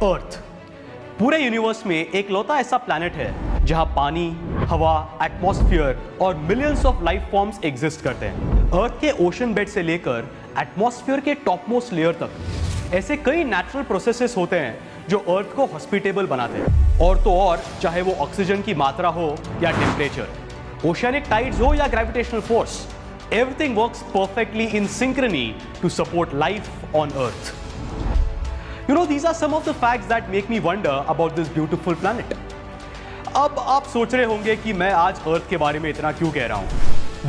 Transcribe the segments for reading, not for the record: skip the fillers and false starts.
अर्थ पूरे यूनिवर्स में एक लौता ऐसा प्लैनेट है जहां पानी, हवा, एटमॉस्फेयर और millions of life forms exist करते हैं। अर्थ के ओशन बेड से लेकर एटमॉस्फेयर के टॉपमोस्ट लेयर तक ऐसे कई नेचुरल प्रोसेसेस होते हैं जो अर्थ को हॉस्पिटेबल बनाते हैं। और तो और, चाहे वो ऑक्सीजन की मात्रा हो या टेम्परेचर, ओशियनिक टाइड्स हो या gravitational force, everything works perfectly in synchrony to support life on Earth. You know, these are some of the facts that make me wonder about this beautiful planet. अब आप सोच रहे होंगे कि मैं आज अर्थ के बारे में इतना क्यों कह रहा हूं?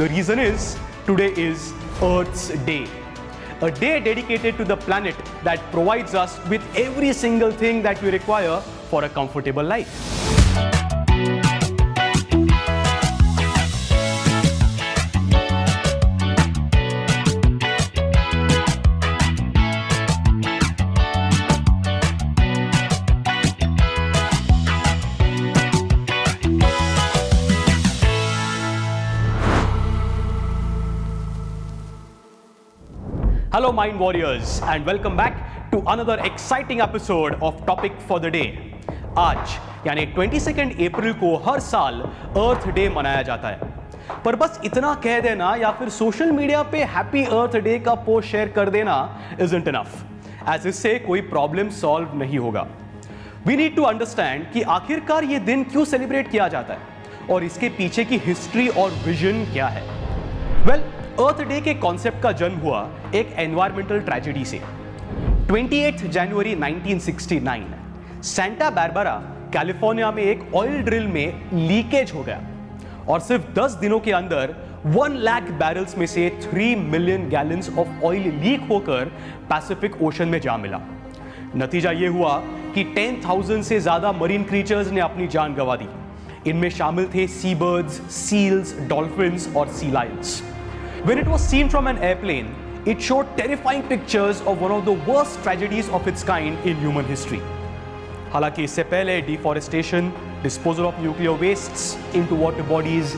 The reason is today is Earth's Day. A day dedicated to the planet that provides us with every single thing that we require for a comfortable life. Hello Mind Warriors and welcome back to another exciting episode of Topic for the Day. आज यानी 22 अप्रैल को हर साल अर्थ day मनाया जाता है, पर बस इतना कह देना या फिर सोशल मीडिया पे हैप्पी अर्थ डे का पोस्ट शेयर कर देना isn't enough, as इससे कोई प्रॉब्लम सॉल्व नहीं होगा. We need to understand कि आखिरकार ये दिन क्यों सेलिब्रेट किया जाता है और इसके पीछे की हिस्ट्री और विजन क्या है. वेल, अर्थ डे के कॉन्सेप्ट का जन्म हुआ एक एनवायरमेंटल ट्रेजेडी से. 28 जनवरी 1969 सांता बारबरा, कैलिफोर्निया में एक ऑयल ड्रिल में लीकेज हो गया और सिर्फ 10 दिनों के अंदर 1 लाख बैरल्स में से 3 million gallons of oil leak होकर पैसिफिक ओशन में जा मिला. नतीजा यह हुआ कि 10,000 से ज्यादा मरीन क्रीचर्स ने अपनी जान गंवा दी. इनमें शामिल थे सी बर्ड्स, सील्स, डॉल्फिन्स और सी Lions. When it was seen from an airplane, it showed terrifying pictures of one of the worst tragedies of its kind in human history. हालांकि इससे पहले deforestation, disposal of nuclear wastes into water bodies,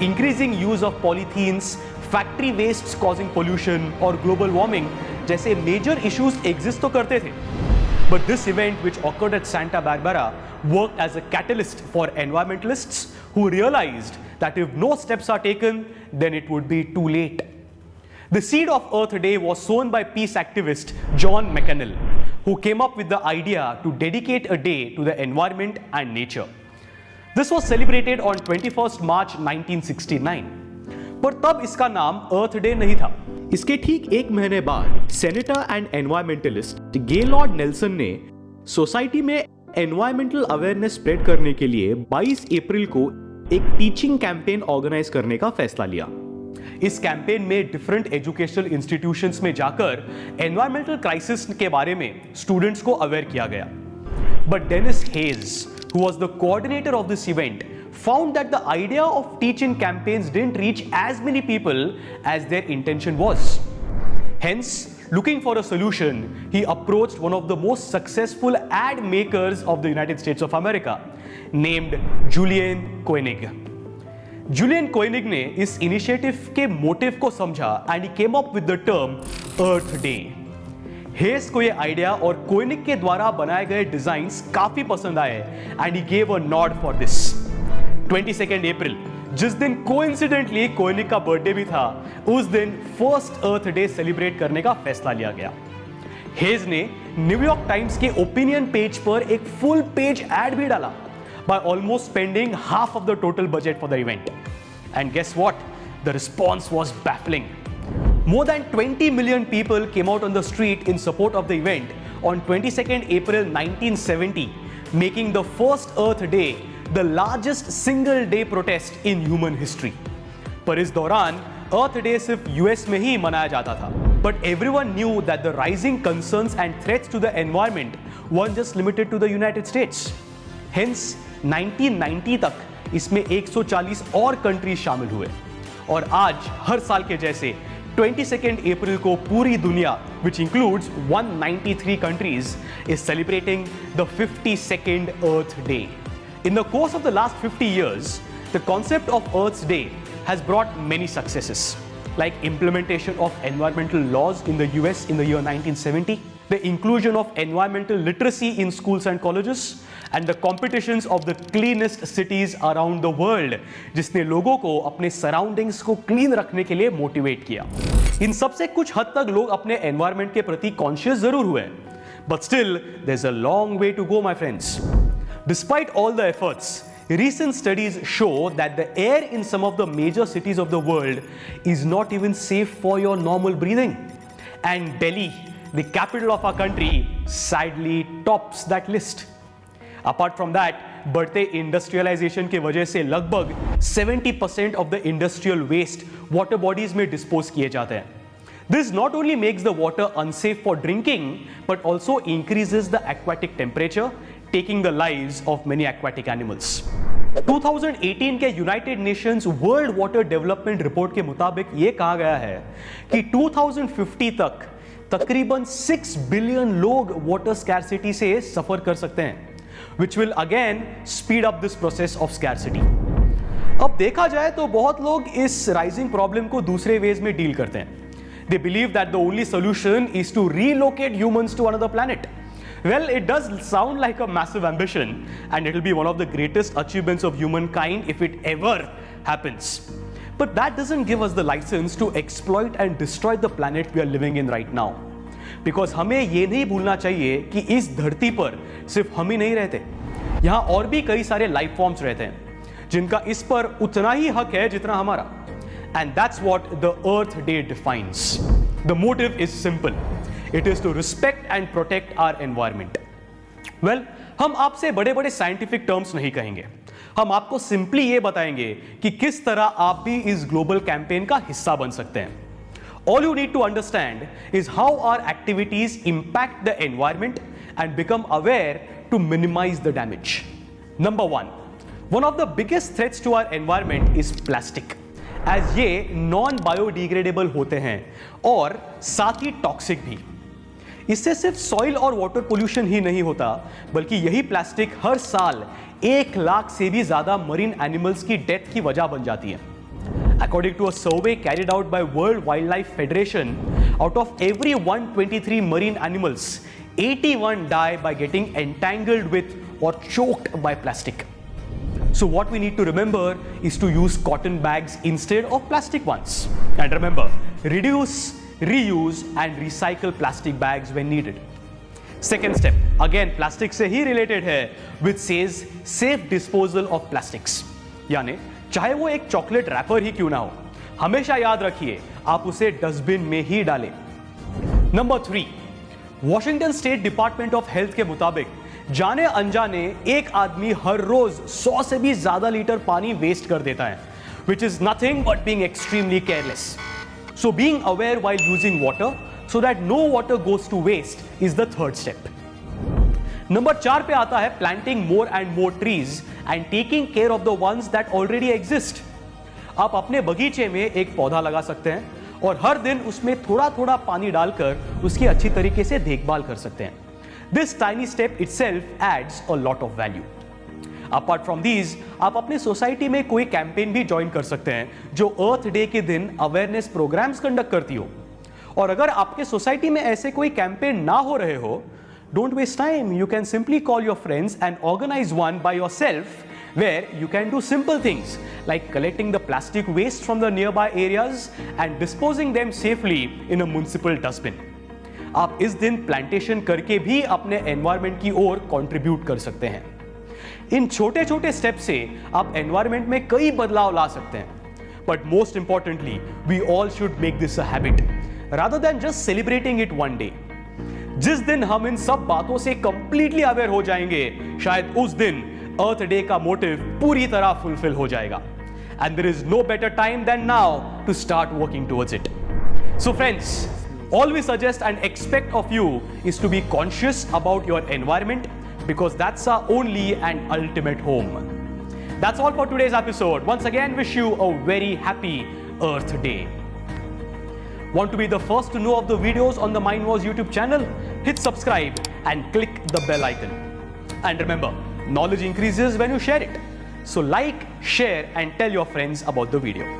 increasing use of polythenes, factory wastes causing pollution और global warming जैसे major issues exist तो करते थे. But this event which occurred at Santa Barbara worked as a catalyst for environmentalists who realized that if no steps are taken, then it would be too late. The seed of Earth Day was sown by peace activist John McConnell, who came up with the idea to dedicate a day to the environment and nature. This was celebrated on 21st March 1969. पर तब इसका नाम अर्थ day नहीं था. इसके ठीक एक महीने बाद senator and environmentalist Gaylord Nelson ने सोसाइटी में एनवायरमेंटल अवेयरनेस स्प्रेड करने के लिए 22 अप्रैल को एक टीचिंग कैंपेन ऑर्गेनाइज करने का फैसला लिया. इस कैंपेन में डिफरेंट एजुकेशनल इंस्टीट्यूशंस में जाकर एनवायरमेंटल क्राइसिस के बारे में स्टूडेंट्स को अवेयर किया गया. But Dennis Hayes, who was the coordinator of this event, found that the idea of teaching campaigns didn't reach as many people as their intention was. Hence, looking for a solution, he approached one of the most successful ad makers of the United States of America, named Julian Koenig. Julian Koenig ने इस initiative के motive को समझा and he came up with the term Earth Day. हेस को ये idea और कोएनिग के द्वारा बनाए गए डिजाइन्स काफी पसंद आए and he gave a nod for this. 22 अप्रैल, जिस दिन कोइंसिडेंटली कोएनिग का बर्थडे भी था, उस दिन फर्स्ट अर्थ डे सेलिब्रेट करने का फैसला लिया गया. हेज ने न्यूयॉर्क टाइम्स के ओपिनियन पेज पर एक फुल पेज एड भी डाला, by almost spending half of the total budget for the event. And guess what? The response was baffling. More than 20 million people came out on the street in support of the event on 22nd April 1970, making the first Earth Day the largest single day protest in human history. पर इस दौरान Earth Day सिर्फ US में ही मनाया जाता था. But everyone knew that the rising concerns and threats to the environment weren't just limited to the United States. Hence, 1990 तक इसमें 140 और कंट्रीज शामिल हुए और आज हर साल के जैसे 22 अप्रैल को पूरी दुनिया, which includes 193 countries, is celebrating the 52nd Earth Day. In the course of the last 50 years, the concept of Earth's Day has brought many successes, like implementation of environmental laws in the US in the year 1970, the inclusion of environmental literacy in schools and colleges, and the competitions of the cleanest cities around the world, जिसने लोगों को अपने surroundings को clean रखने के लिए motivate किया। इन सब से कुछ हद तक लोग अपने एनवायरनमेंट के प्रति कॉन्शियस जरूर हुए, but still there's a long way to go, my friends. Despite all the efforts, recent studies show that the air in some of the major cities of the world is not even safe for your normal breathing. And Delhi, the capital of our country, sadly tops that list. Apart from that, बढ़ते industrialisation के वजह से लगभग 70% of the industrial waste water bodies में dispose किए जाते हैं. This not only makes the water unsafe for drinking, but also increases the aquatic temperature, taking the lives of many aquatic animals. 2018 के United Nations world water development report के मुताबिक यह कहा गया है कि 2050 तक तकरीबन 6 बिलियन लोग वाटर स्कैरसिटी से सफर कर सकते हैं, which will again speed up this process of scarcity. अब देखा जाए तो बहुत लोग इस राइजिंग प्रॉब्लम को दूसरे वेज में डील करते हैं. They believe that the only solution is to relocate humans to another planet. Well, it does sound like a massive ambition, and it will be one of the greatest achievements of humankind if it ever happens. But that doesn't give us the license to exploit and destroy the planet we are living in right now. Because हमें ये नहीं भूलना चाहिए कि इस धरती पर सिर्फ हम ही नहीं रहते, यहाँ और भी कई सारे लाइफ फॉर्म्स रहते हैं जिनका इस पर उतना ही हक है जितना हमारा. And that's what the Earth Day defines. The motive is simple. It is to respect and protect our environment. Well, हम आपसे बड़े बड़े साइंटिफिक टर्म्स नहीं कहेंगे. हम आपको सिंपली ये बताएंगे कि किस तरह आप भी इस ग्लोबल कैंपेन का हिस्सा बन सकते हैं. All you need to understand is how our activities impact the environment and become aware to minimize the damage. Number one of the biggest threats to our environment is plastic. As ये non biodegradable होते हैं और साथ ही toxic भी. इससे सिर्फ soil और water pollution ही नहीं होता, बल्कि यही प्लास्टिक हर साल 1 लाख से भी ज्यादा मरीन एनिमल्स की डेथ की वजह बन जाती है. According to a survey carried out by World Wildlife Federation, out of every 123 marine animals, 81 die by getting entangled with or choked by plastic. So what we need to remember is to use cotton bags instead of plastic ones. And remember, reduce, reuse and recycle plastic bags when needed. Second step, again plastic से ही related है, which says safe disposal of plastics. यानी चाहे वो एक chocolate wrapper ही क्यों ना हो, हमेशा याद रखिए आप उसे डस्टबिन में ही डालें. Number 3, Washington state department of health के मुताबिक जाने अनजाने एक आदमी हर रोज 100 से भी ज्यादा लीटर पानी वेस्ट कर देता है, which is nothing but being extremely careless. So being aware while using water so that no water goes to waste is the third step. Number 4 पे आता है planting more and more trees and taking care of the ones that already exist. आप अपने बगीचे में एक पौधा लगा सकते हैं और हर दिन उसमें थोड़ा थोड़ा पानी डालकर उसकी अच्छी तरीके से देखभाल कर सकते हैं. This tiny step itself adds a lot of value. Apart from these, आप अपने सोसाइटी में कोई कैंपेन भी ज्वाइन कर सकते हैं जो अर्थ डे के दिन अवेयरनेस प्रोग्राम्स कंडक्ट करती हो. और अगर आपके सोसाइटी में ऐसे कोई कैंपेन ना हो रहे हो, don't waste time. You can simply call your friends and organize one by yourself where you can do simple things like collecting the plastic waste from the nearby areas and disposing them safely in a municipal dustbin. आप इस दिन plantation करके भी अपने environment की ओर contribute कर सकते हैं. इन छोटे छोटे स्टेप से आप एनवायरनमेंट में कई बदलाव ला सकते हैं. But most importantly, we all should make this a habit rather than just celebrating it one day. जिस दिन हम इन सब बातों से कंप्लीटली अवेयर हो जाएंगे, शायद उस दिन अर्थ डे का मोटिव पूरी तरह फुलफिल हो जाएगा. And there is no better time than now to start working towards it. So friends, all we suggest and expect of you is to be conscious about your environment, because that's our only and ultimate home. That's all for today's episode. Once again, wish you a very happy Earth Day. Want to be the first to know of the videos on the Mind Wars YouTube channel? Hit subscribe and click the bell icon. And remember, knowledge increases when you share it. So like, share and tell your friends about the video.